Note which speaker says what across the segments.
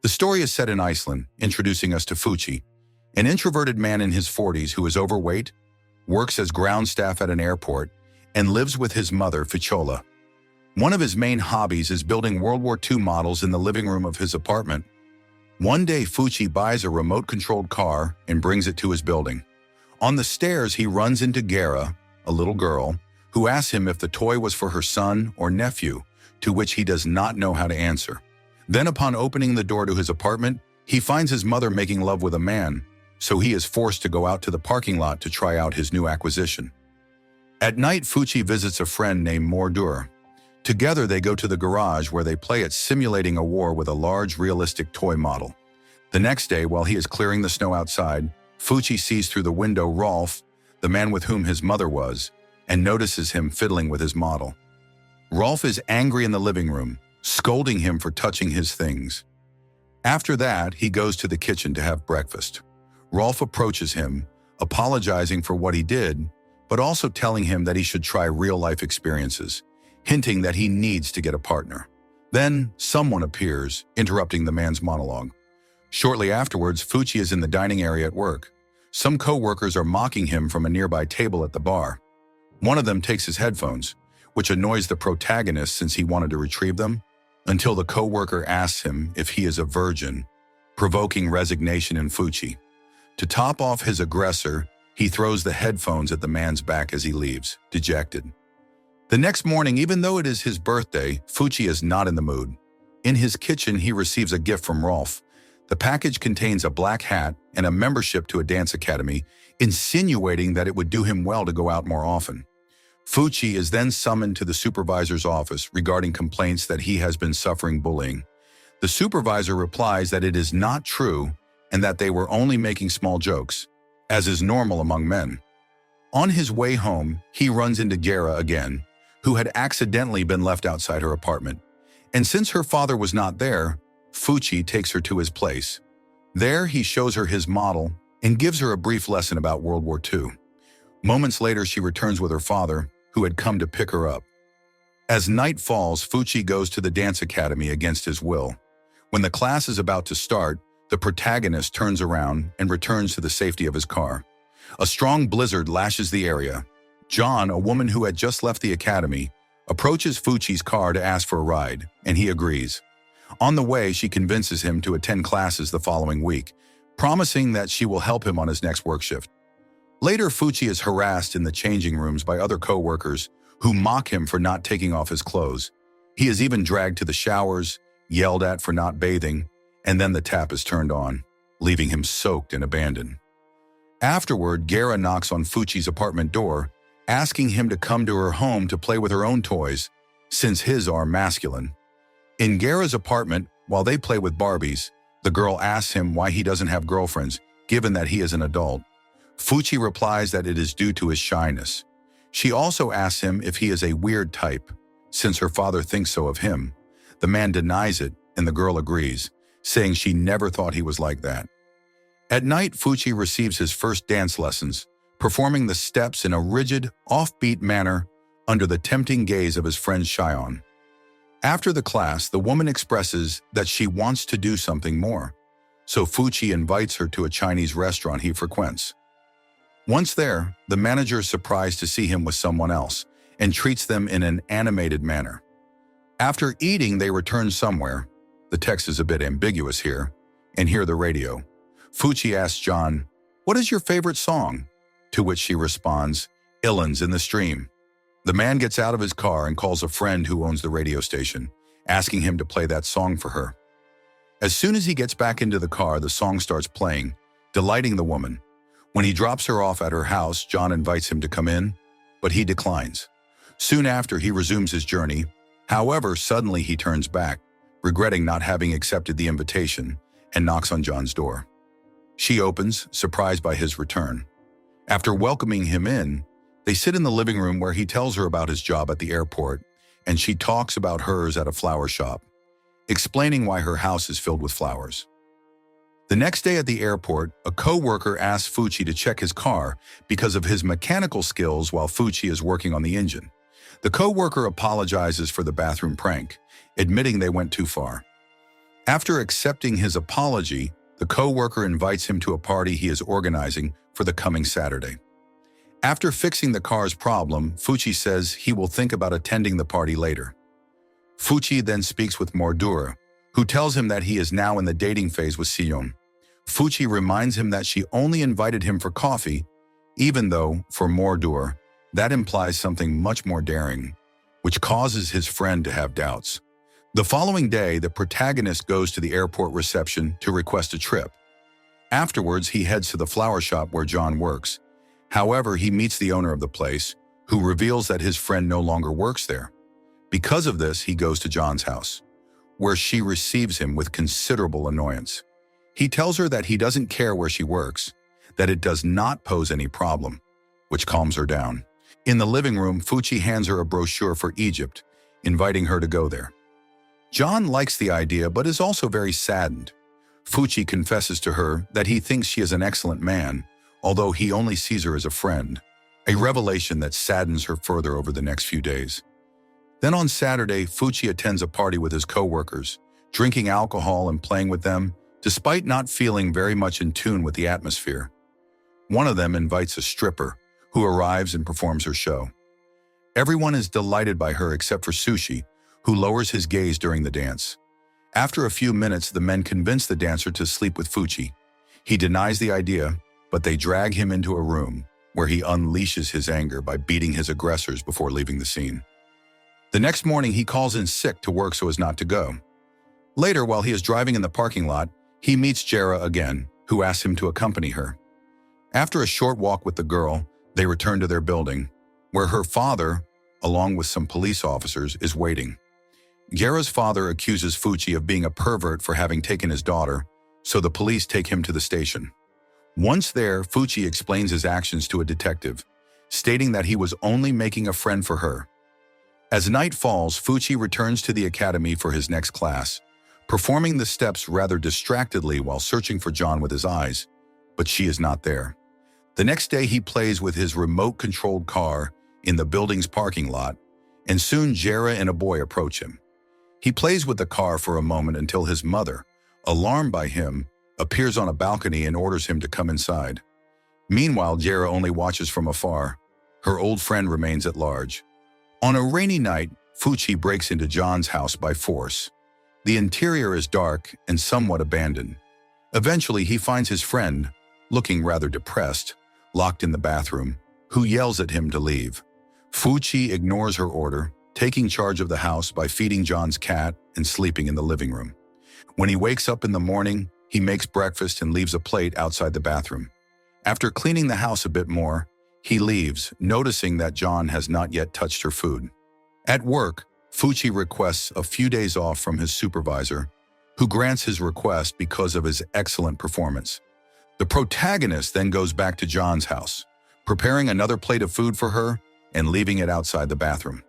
Speaker 1: The story is set in Iceland, introducing us to Fúsi, an introverted man in his 40s who is overweight, works as ground staff at an airport, and lives with his mother, Fichola. One of his main hobbies is building World War II models in the living room of his apartment. One day, Fúsi buys a remote-controlled car and brings it to his building. On the stairs, he runs into Gera, a little girl, who asks him if the toy was for her son or nephew, to which he does not know how to answer. Then, upon opening the door to his apartment, he finds his mother making love with a man, so he is forced to go out to the parking lot to try out his new acquisition. At night, Fúsi visits a friend named mshorror. Together, they go to the garage where they play at simulating a war with a large, realistic toy model. The next day, while he is clearing the snow outside, Fúsi sees through the window Rolf, the man with whom his mother was, and notices him fiddling with his model. Rolf is angry in the living room, scolding him for touching his things. After that, he goes to the kitchen to have breakfast. Rolf approaches him, apologizing for what he did, but also telling him that he should try real-life experiences, hinting that he needs to get a partner. Then, someone appears, interrupting the man's monologue. Shortly afterwards, Fúsi is in the dining area at work. Some co-workers are mocking him from a nearby table at the bar. One of them takes his headphones, which annoys the protagonist since he wanted to retrieve them, until the co-worker asks him if he is a virgin, provoking resignation in Fúsi. To top off his aggressor, he throws the headphones at the man's back as he leaves, dejected. The next morning, even though it is his birthday, Fúsi is not in the mood. In his kitchen, he receives a gift from Rolf. The package contains a black hat and a membership to a dance academy, insinuating that it would do him well to go out more often. Fúsi is then summoned to the supervisor's office regarding complaints that he has been suffering bullying. The supervisor replies that it is not true and that they were only making small jokes, as is normal among men. On his way home, he runs into Gera again, who had accidentally been left outside her apartment. And since her father was not there, Fúsi takes her to his place. There, he shows her his model and gives her a brief lesson about World War II. Moments later, she returns with her father, who had come to pick her up. As night falls, Fúsi goes to the dance academy against his will. When the class is about to start, the protagonist turns around and returns to the safety of his car. A strong blizzard lashes the area. John, a woman who had just left the academy, approaches Fúsi's car to ask for a ride, and he agrees. On the way, she convinces him to attend classes the following week, promising that she will help him on his next work shift. Later, Fúsi is harassed in the changing rooms by other co-workers who mock him for not taking off his clothes. He is even dragged to the showers, yelled at for not bathing, and then the tap is turned on, leaving him soaked and abandoned. Afterward, Gera knocks on Fúsi's apartment door, asking him to come to her home to play with her own toys, since his are masculine. In Gera's apartment, while they play with Barbies, the girl asks him why he doesn't have girlfriends, given that he is an adult. Fúsi replies that it is due to his shyness. She also asks him if he is a weird type, since her father thinks so of him. The man denies it, and the girl agrees, saying she never thought he was like that. At night, Fúsi receives his first dance lessons, performing the steps in a rigid, offbeat manner under the tempting gaze of his friend Sjöfn. After the class, the woman expresses that she wants to do something more, so Fúsi invites her to a Chinese restaurant he frequents. Once there, the manager is surprised to see him with someone else and treats them in an animated manner. After eating, they return somewhere. The text is a bit ambiguous here, and hear the radio. Fúsi asks John, "What is your favorite song?" To which she responds, "Illan's in the Stream." The man gets out of his car and calls a friend who owns the radio station, asking him to play that song for her. As soon as he gets back into the car, the song starts playing, delighting the woman. When he drops her off at her house, John invites him to come in, but he declines. Soon after, he resumes his journey. However, suddenly he turns back, regretting not having accepted the invitation, and knocks on John's door. She opens, surprised by his return. After welcoming him in, they sit in the living room where he tells her about his job at the airport, and she talks about hers at a flower shop, explaining why her house is filled with flowers. The next day at the airport, a co-worker asks Fúsi to check his car because of his mechanical skills while Fúsi is working on the engine. The co-worker apologizes for the bathroom prank, admitting they went too far. After accepting his apology, the co-worker invites him to a party he is organizing for the coming Saturday. After fixing the car's problem, Fúsi says he will think about attending the party later. Fúsi then speaks with mshorror, who tells him that he is now in the dating phase with Sjöfn. Fúsi reminds him that she only invited him for coffee, even though, for mshorror, that implies something much more daring, which causes his friend to have doubts. The following day, the protagonist goes to the airport reception to request a trip. Afterwards, he heads to the flower shop where John works. However, he meets the owner of the place, who reveals that his friend no longer works there. Because of this, he goes to John's house, where she receives him with considerable annoyance. He tells her that he doesn't care where she works, that it does not pose any problem, which calms her down. In the living room, Fúsi hands her a brochure for Egypt, inviting her to go there. John likes the idea but is also very saddened. Fúsi confesses to her that he thinks she is an excellent man, although he only sees her as a friend, a revelation that saddens her further over the next few days. Then on Saturday, Fúsi attends a party with his co-workers, drinking alcohol and playing with them, despite not feeling very much in tune with the atmosphere. One of them invites a stripper, who arrives and performs her show. Everyone is delighted by her except for Fúsi, who lowers his gaze during the dance. After a few minutes, the men convince the dancer to sleep with Fúsi. He denies the idea, but they drag him into a room, where he unleashes his anger by beating his aggressors before leaving the scene. The next morning, he calls in sick to work so as not to go. Later, while he is driving in the parking lot, he meets Jera again, who asks him to accompany her. After a short walk with the girl, they return to their building, where her father, along with some police officers, is waiting. Jera's father accuses Fúsi of being a pervert for having taken his daughter, so the police take him to the station. Once there, Fúsi explains his actions to a detective, stating that he was only making a friend for her. As night falls, Fúsi returns to the academy for his next class, performing the steps rather distractedly while searching for John with his eyes, but she is not there. The next day, he plays with his remote-controlled car in the building's parking lot, and soon Jera and a boy approach him. He plays with the car for a moment until his mother, alarmed by him, appears on a balcony and orders him to come inside. Meanwhile, Jera only watches from afar. Her old friend remains at large. On a rainy night, Fúsi breaks into John's house by force. The interior is dark and somewhat abandoned. Eventually, he finds his friend, looking rather depressed, locked in the bathroom, who yells at him to leave. Fúsi ignores her order, taking charge of the house by feeding John's cat and sleeping in the living room. When he wakes up in the morning, he makes breakfast and leaves a plate outside the bathroom. After cleaning the house a bit more, he leaves, noticing that John has not yet touched her food. At work, Fúsi requests a few days off from his supervisor, who grants his request because of his excellent performance. The protagonist then goes back to John's house, preparing another plate of food for her and leaving it outside the bathroom.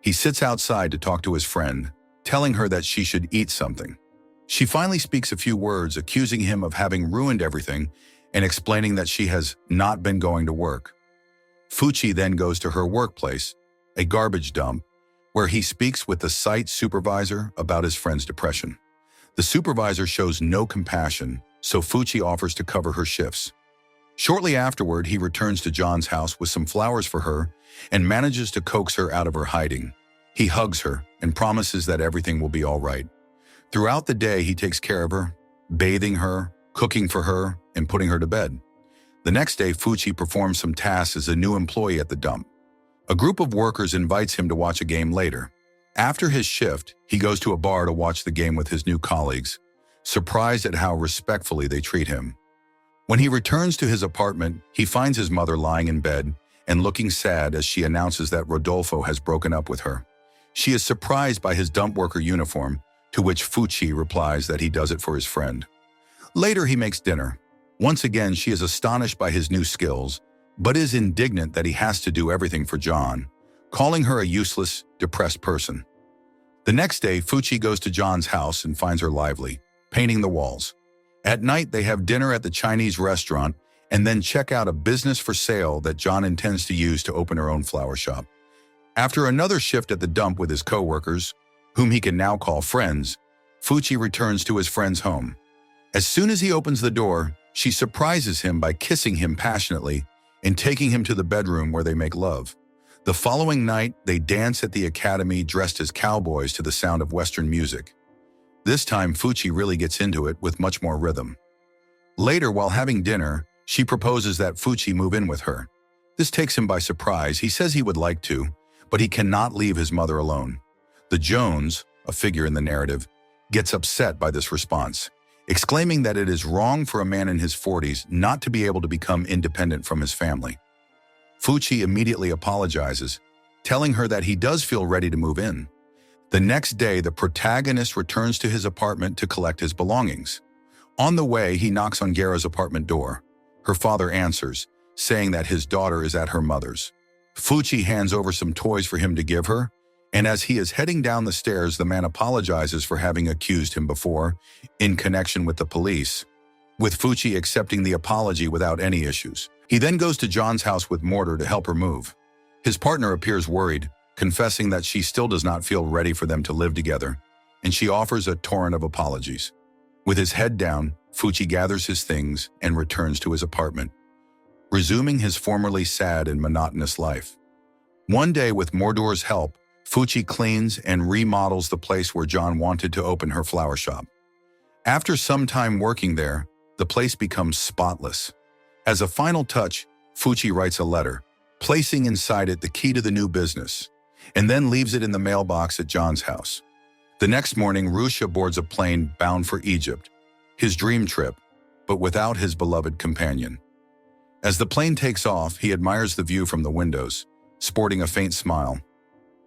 Speaker 1: He sits outside to talk to his friend, telling her that she should eat something. She finally speaks a few words, accusing him of having ruined everything and explaining that she has not been going to work. Fúsi then goes to her workplace, a garbage dump, where he speaks with the site supervisor about his friend's depression. The supervisor shows no compassion, so Fúsi offers to cover her shifts. Shortly afterward, he returns to John's house with some flowers for her and manages to coax her out of her hiding. He hugs her and promises that everything will be all right. Throughout the day, he takes care of her, bathing her, cooking for her, and putting her to bed. The next day, Fúsi performs some tasks as a new employee at the dump. A group of workers invites him to watch a game later. After his shift, he goes to a bar to watch the game with his new colleagues, surprised at how respectfully they treat him. When he returns to his apartment, he finds his mother lying in bed and looking sad as she announces that Rodolfo has broken up with her. She is surprised by his dump worker uniform, to which Fúsi replies that he does it for his friend. Later, he makes dinner. Once again, she is astonished by his new skills, but is indignant that he has to do everything for John, calling her a useless, depressed person. The next day, Fúsi goes to John's house and finds her lively, painting the walls. At night, they have dinner at the Chinese restaurant and then check out a business for sale that John intends to use to open her own flower shop. After another shift at the dump with his co-workers, whom he can now call friends, Fúsi returns to his friend's home. As soon as he opens the door, she surprises him by kissing him passionately and taking him to the bedroom where they make love. The following night, they dance at the academy dressed as cowboys to the sound of Western music. This time, Fúsi really gets into it with much more rhythm. Later, while having dinner, she proposes that Fúsi move in with her. This takes him by surprise. He says he would like to, but he cannot leave his mother alone. The Jones, a figure in the narrative, gets upset by this response, exclaiming that it is wrong for a man in his 40s not to be able to become independent from his family. Fúsi immediately apologizes, telling her that he does feel ready to move in. The next day, the protagonist returns to his apartment to collect his belongings. On the way, he knocks on Guerra's apartment door. Her father answers, saying that his daughter is at her mother's. Fúsi hands over some toys for him to give her, and as he is heading down the stairs, the man apologizes for having accused him before, in connection with the police, with Fúsi accepting the apology without any issues. He then goes to John's house with Mortar to help her move. His partner appears worried, confessing that she still does not feel ready for them to live together, and she offers a torrent of apologies. With his head down, Fúsi gathers his things and returns to his apartment, resuming his formerly sad and monotonous life. One day, with Mordor's help, Fúsi cleans and remodels the place where John wanted to open her flower shop. After some time working there, the place becomes spotless. As a final touch, Fúsi writes a letter, placing inside it the key to the new business, and then leaves it in the mailbox at John's house. The next morning, Rusha boards a plane bound for Egypt, his dream trip, but without his beloved companion. As the plane takes off, he admires the view from the windows, sporting a faint smile.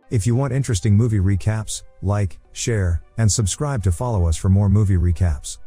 Speaker 2: If you want interesting movie recaps, like, share, and subscribe to follow us for more movie recaps.